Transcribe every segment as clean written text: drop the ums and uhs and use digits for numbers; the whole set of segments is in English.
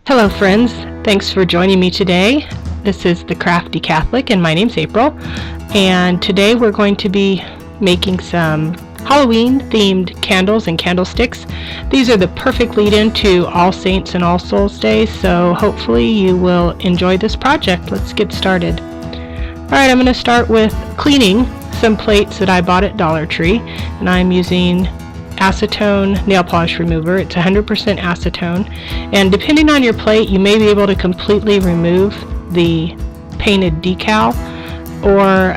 Hello friends, thanks for joining me today. This is The Crafty Catholic and my name's April, and today we're going to be making some Halloween themed candles and candlesticks. These are the perfect lead-in to All Saints and All Souls Day, so hopefully you will enjoy this project. Let's get started. Alright, I'm going to start with cleaning some plates that I bought at Dollar Tree, and I'm using acetone nail polish remover. It's 100% acetone, and depending on your plate you may be able to completely remove the painted decal, or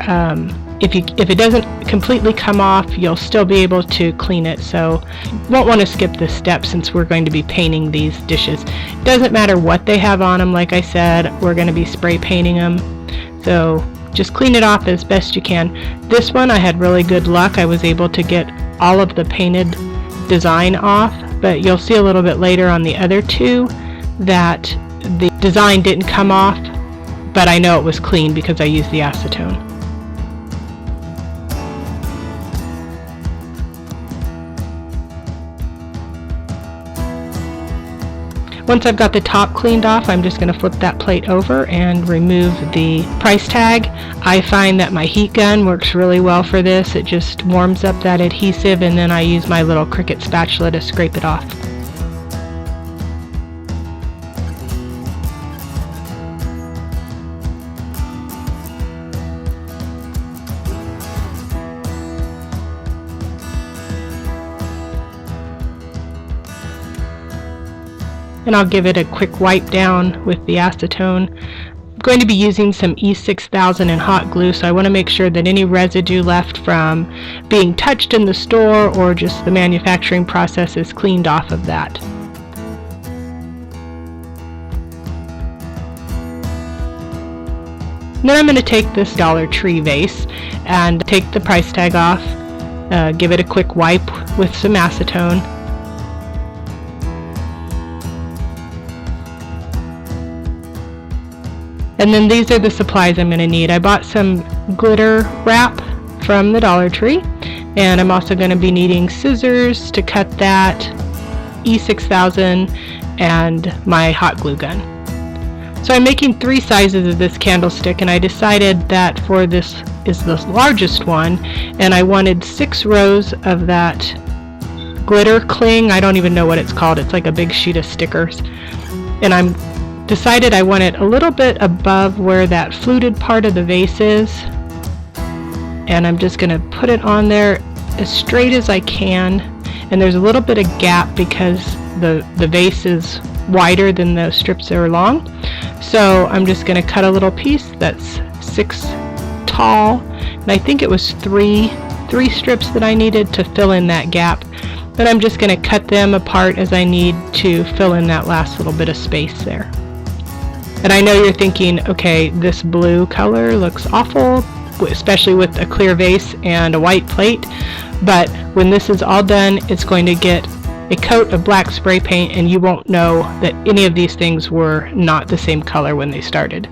if it doesn't completely come off, you'll still be able to clean it, so you won't want to skip this step since we're going to be painting these dishes. It doesn't matter what they have on them. Like I said, we're going to be spray painting them, so just clean it off as best you can. This one I had really good luck. I was able to get all of the painted design off, but you'll see a little bit later on the other two that the design didn't come off, but I know it was clean because I used the acetone. Once I've got the top cleaned off, I'm just going to flip that plate over and remove the price tag. I find that my heat gun works really well for this. It just warms up that adhesive, and then I use my little Cricut spatula to scrape it off. And I'll give it a quick wipe down with the acetone. I'm going to be using some E6000 and hot glue, so I want to make sure that any residue left from being touched in the store or just the manufacturing process is cleaned off of that. Then I'm going to take this Dollar Tree vase and take the price tag off, give it a quick wipe with some acetone. And then these are the supplies I'm going to need. I bought some glitter wrap from the Dollar Tree, and I'm also going to be needing scissors to cut that, E6000, and my hot glue gun. So I'm making 3 sizes of this candlestick, and I decided that for this is the largest one, and I wanted 6 rows of that glitter cling. I don't even know what it's called. It's like a big sheet of stickers. And I'm decided I want it a little bit above where that fluted part of the vase is, and I'm just going to put it on there as straight as I can, and there's a little bit of gap because the vase is wider than the strips that are long, so I'm just going to cut a little piece that's 6 tall, and I think it was three strips that I needed to fill in that gap, but I'm just going to cut them apart as I need to fill in that last little bit of space there. And I know you're thinking, okay, this blue color looks awful, especially with a clear vase and a white plate, but when this is all done, it's going to get a coat of black spray paint, and you won't know that any of these things were not the same color when they started.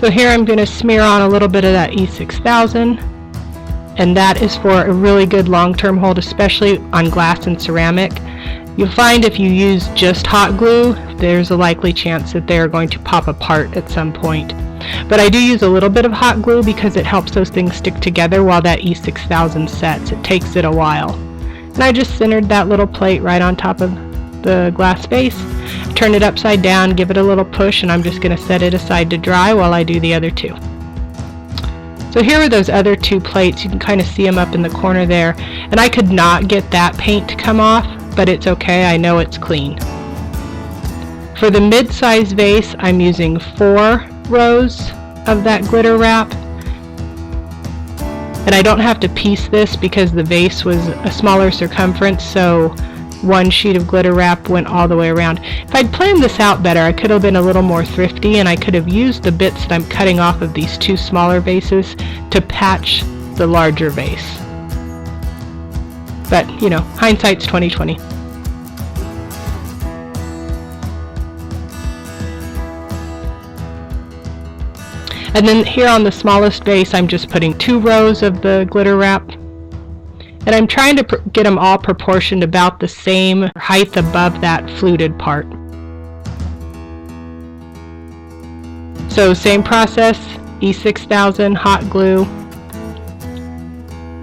So here I'm going to smear on a little bit of that E6000, and that is for a really good long-term hold, especially on glass and ceramic. You'll find if you use just hot glue, there's a likely chance that they're going to pop apart at some point. But I do use a little bit of hot glue because it helps those things stick together while that E6000 sets. It takes it a while. And I just centered that little plate right on top of the glass vase. Turn it upside down, give it a little push, and I'm just going to set it aside to dry while I do the other 2. So here are those other 2 plates. You can kind of see them up in the corner there, and I could not get that paint to come off, but it's okay, I know it's clean. For the mid-size vase, I'm using 4 rows of that glitter wrap, and I don't have to piece this because the vase was a smaller circumference, so one sheet of glitter wrap went all the way around. If I'd planned this out better, I could have been a little more thrifty, and I could have used the bits that I'm cutting off of these two smaller vases to patch the larger vase. But, hindsight's 20/20. And then here on the smallest vase, I'm just putting 2 rows of the glitter wrap. And I'm trying to get them all proportioned about the same height above that fluted part. So same process, E6000, hot glue.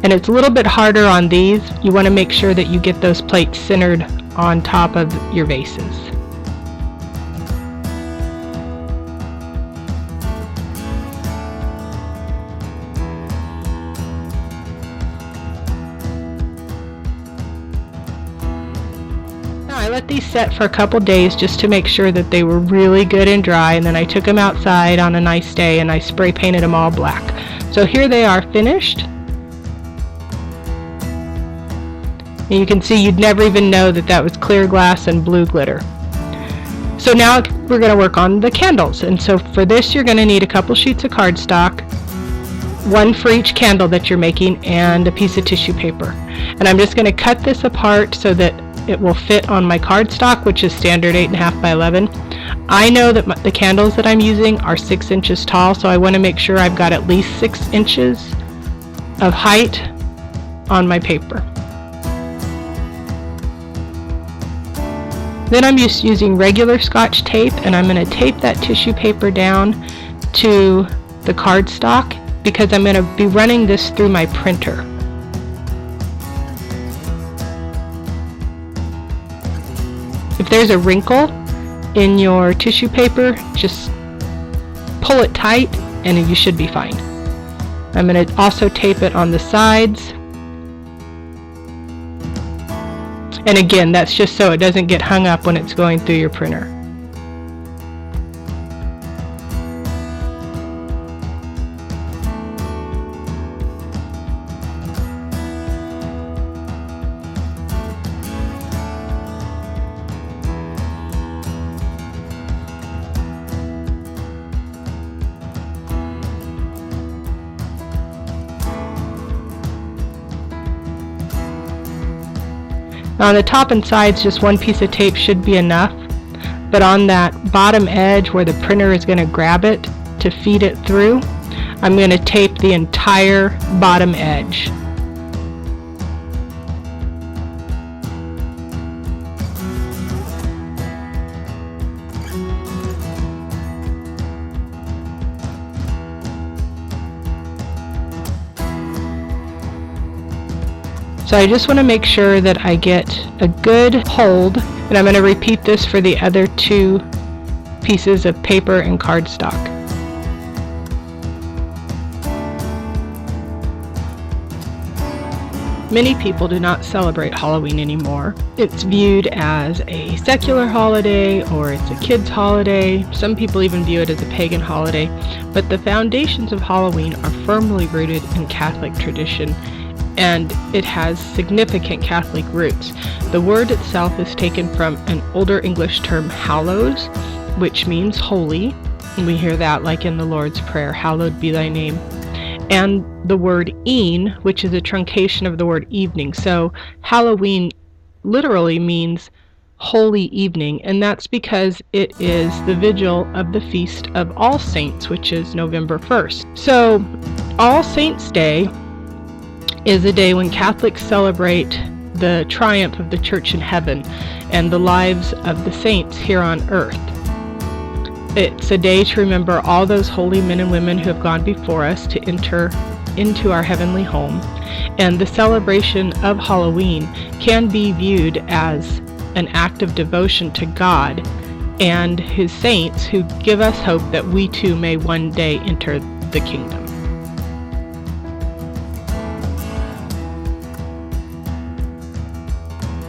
And it's a little bit harder on these. You want to make sure that you get those plates centered on top of your vases. I let these set for a couple days just to make sure that they were really good and dry, and then I took them outside on a nice day and I spray painted them all black. So here they are finished. And you can see you'd never even know that that was clear glass and blue glitter. So now we're going to work on the candles, and so for this you're going to need a couple sheets of cardstock, 1 for each candle that you're making, and a piece of tissue paper. And I'm just going to cut this apart so that it will fit on my cardstock, which is standard 8.5 by 11. I know that the candles that I'm using are 6 inches tall, so I want to make sure I've got at least 6 inches of height on my paper. Then I'm just using regular Scotch tape, and I'm going to tape that tissue paper down to the cardstock because I'm going to be running this through my printer. If there's a wrinkle in your tissue paper, just pull it tight and you should be fine. I'm going to also tape it on the sides. And again, that's just so it doesn't get hung up when it's going through your printer. On the top and sides, just 1 piece of tape should be enough, but on that bottom edge where the printer is going to grab it to feed it through, I'm going to tape the entire bottom edge. So I just want to make sure that I get a good hold, and I'm going to repeat this for the other 2 pieces of paper and cardstock. Many people do not celebrate Halloween anymore. It's viewed as a secular holiday or it's a kid's holiday. Some people even view it as a pagan holiday, but the foundations of Halloween are firmly rooted in Catholic tradition, and it has significant Catholic roots. The word itself is taken from an older English term, hallows, which means holy. And we hear that like in the Lord's Prayer, hallowed be thy name. And the word een, which is a truncation of the word evening. So Halloween literally means holy evening, and that's because it is the vigil of the Feast of All Saints, which is November 1st. So All Saints' Day is a day when Catholics celebrate the triumph of the Church in heaven and the lives of the saints here on earth. It's a day to remember all those holy men and women who have gone before us to enter into our heavenly home. And the celebration of Halloween can be viewed as an act of devotion to God and His saints who give us hope that we too may one day enter the kingdom.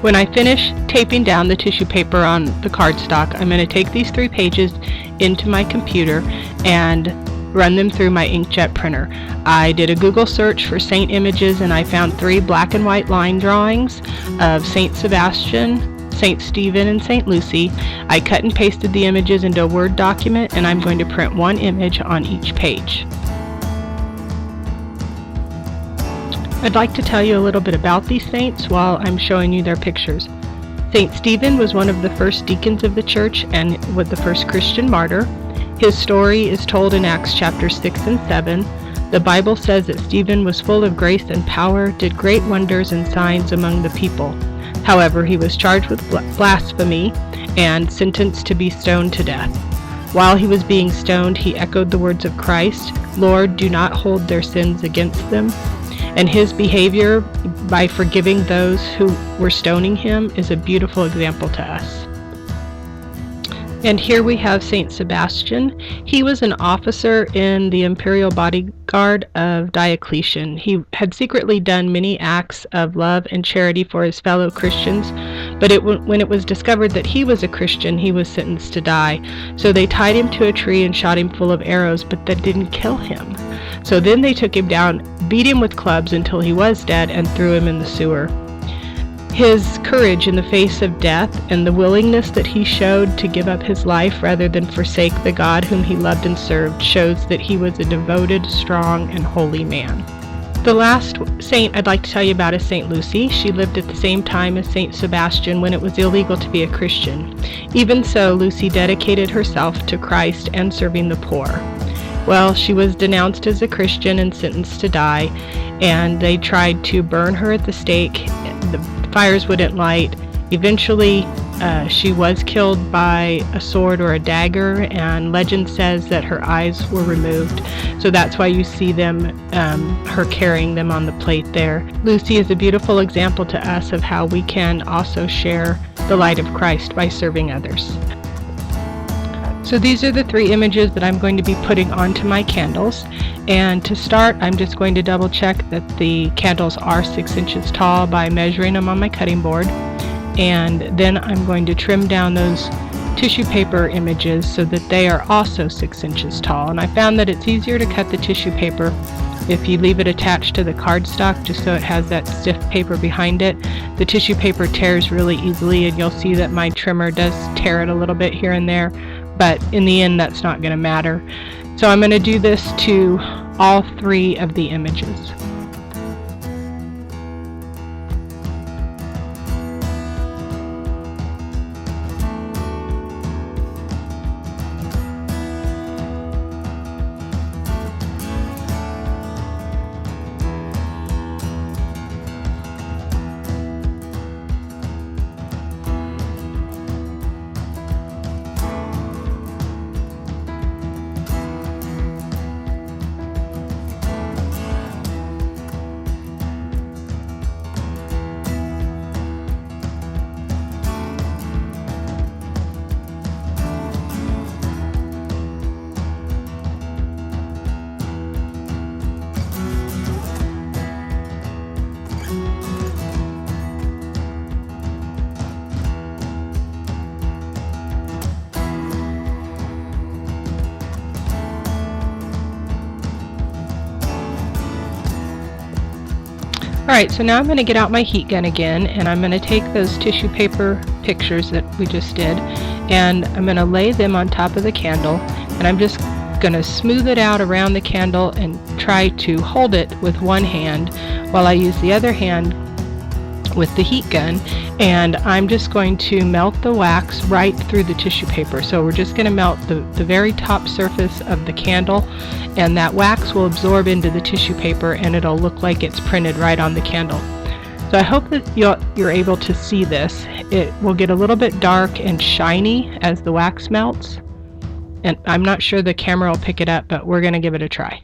When I finish taping down the tissue paper on the cardstock, I'm going to take these 3 pages into my computer and run them through my inkjet printer. I did a Google search for saint images and I found 3 black and white line drawings of Saint Sebastian, Saint Stephen, and Saint Lucy. I cut and pasted the images into a Word document, and I'm going to print 1 image on each page. I'd like to tell you a little bit about these saints while I'm showing you their pictures. Saint Stephen was one of the first deacons of the church and was the first Christian martyr. His story is told in Acts chapter 6 and 7. The Bible says that Stephen was full of grace and power, did great wonders and signs among the people. However, he was charged with blasphemy and sentenced to be stoned to death. While he was being stoned, he echoed the words of Christ, "Lord, do not hold their sins against them." And his behavior by forgiving those who were stoning him is a beautiful example to us. And here we have Saint Sebastian. He was an officer in the imperial bodyguard of Diocletian. He had secretly done many acts of love and charity for his fellow Christians, but when it was discovered that he was a Christian, he was sentenced to die. So they tied him to a tree and shot him full of arrows, but that didn't kill him. So then they took him down, beat him with clubs until he was dead, and threw him in the sewer. His courage in the face of death and the willingness that he showed to give up his life rather than forsake the God whom he loved and served shows that he was a devoted, strong, and holy man. The last saint I'd like to tell you about is Saint Lucy. She lived at the same time as Saint Sebastian when it was illegal to be a Christian. Even so, Lucy dedicated herself to Christ and serving the poor. Well, she was denounced as a Christian and sentenced to die, and they tried to burn her at the stake. The fires wouldn't light. Eventually, she was killed by a sword or a dagger, and legend says that her eyes were removed. So that's why you see her carrying them on the plate there. Lucy is a beautiful example to us of how we can also share the light of Christ by serving others. So these are the 3 images that I'm going to be putting onto my candles. And to start, I'm just going to double check that the candles are 6 inches tall by measuring them on my cutting board. And then I'm going to trim down those tissue paper images so that they are also 6 inches tall. And I found that it's easier to cut the tissue paper if you leave it attached to the cardstock, just so it has that stiff paper behind it. The tissue paper tears really easily, and you'll see that my trimmer does tear it a little bit here and there. But in the end, that's not going to matter. So I'm going to do this to all 3 of the images. Alright, so now I'm going to get out my heat gun again, and I'm going to take those tissue paper pictures that we just did, and I'm going to lay them on top of the candle, and I'm just going to smooth it out around the candle and try to hold it with one hand while I use the other hand with the heat gun, and I'm just going to melt the wax right through the tissue paper. So we're just going to melt the very top surface of the candle, and that wax will absorb into the tissue paper and it'll look like it's printed right on the candle. So I hope that you're able to see this. It will get a little bit dark and shiny as the wax melts, and I'm not sure the camera will pick it up, but we're going to give it a try.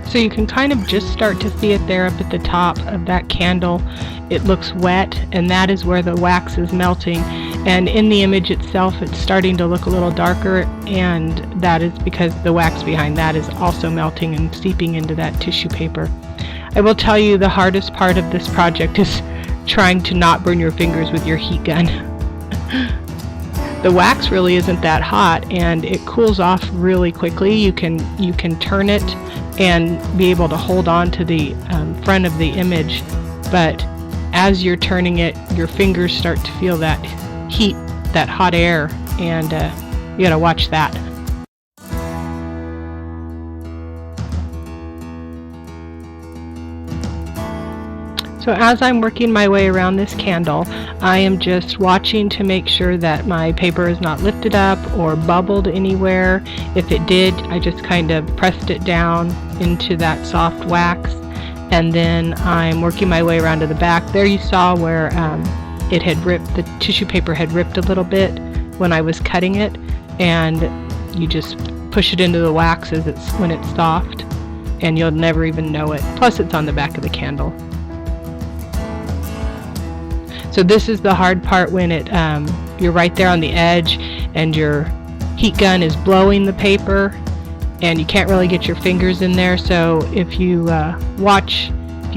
So you can kind of just start to see it there up at the top of that candle. It looks wet, and that is where the wax is melting. And in the image itself, it's starting to look a little darker, and that is because the wax behind that is also melting and seeping into that tissue paper. I will tell you the hardest part of this project is trying to not burn your fingers with your heat gun. The wax really isn't that hot, and it cools off really quickly. You can turn it and be able to hold on to the front of the image, but as you're turning it, your fingers start to feel that heat, that hot air, and you gotta watch that. So as I'm working my way around this candle, I am just watching to make sure that my paper is not lifted up or bubbled anywhere. If it did, I just kind of pressed it down into that soft wax, and then I'm working my way around to the back. There you saw where it had ripped, the tissue paper had ripped a little bit when I was cutting it, and you just push it into the wax when it's soft, and you'll never even know it. Plus it's on the back of the candle. So this is the hard part when you're right there on the edge and your heat gun is blowing the paper and you can't really get your fingers in there. So if you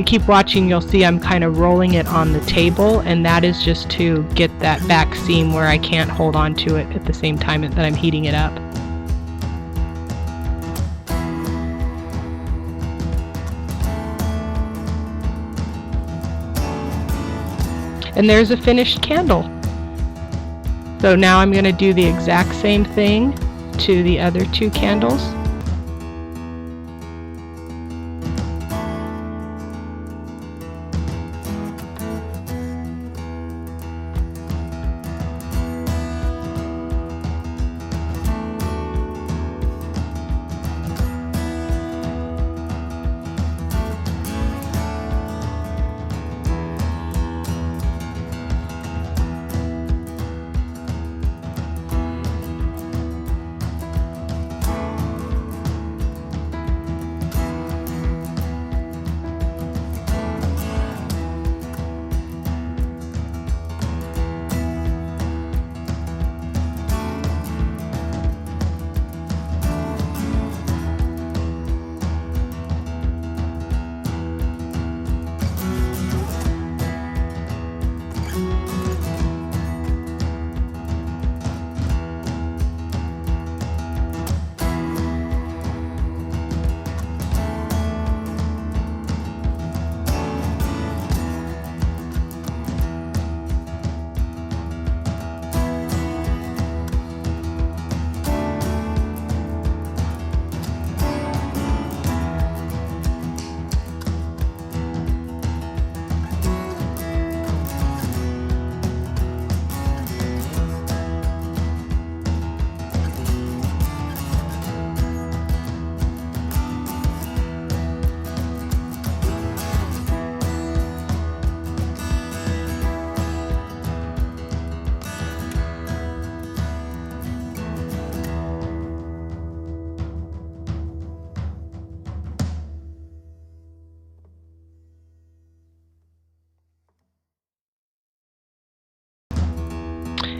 keep watching, you'll see I'm kind of rolling it on the table, and that is just to get that back seam where I can't hold on to it at the same time that I'm heating it up. And there's a finished candle. So now I'm going to do the exact same thing to the other two candles.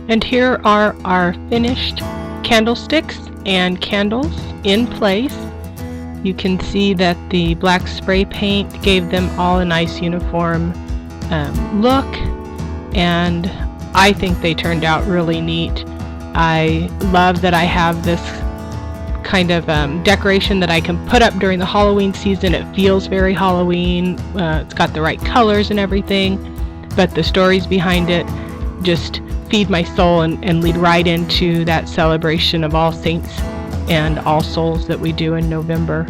And here are our finished candlesticks and candles in place. You can see that the black spray paint gave them all a nice uniform look, and I think they turned out really neat. I love that I have this kind of decoration that I can put up during the Halloween season. It feels very Halloween. It's got the right colors and everything, but the stories behind it just feed my soul and lead right into that celebration of All Saints and All Souls that we do in November.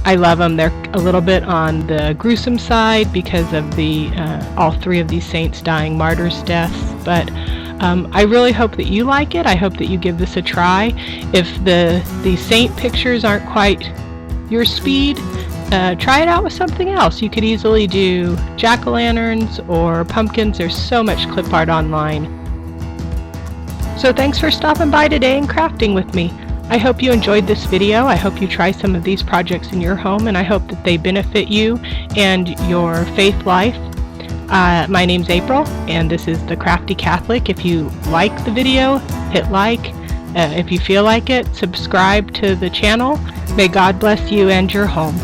I love them. They're a little bit on the gruesome side because of the all three of these saints dying martyrs' deaths, but I really hope that you like it. I hope that you give this a try. If the saint pictures aren't quite your speed, try it out with something else. You could easily do jack-o'-lanterns or pumpkins. There's so much clip art online. So thanks for stopping by today and crafting with me. I hope you enjoyed this video. I hope you try some of these projects in your home, and I hope that they benefit you and your faith life. My name's April, and this is The Crafty Catholic. If you like the video, hit like. If you feel like it, subscribe to the channel. May God bless you and your home.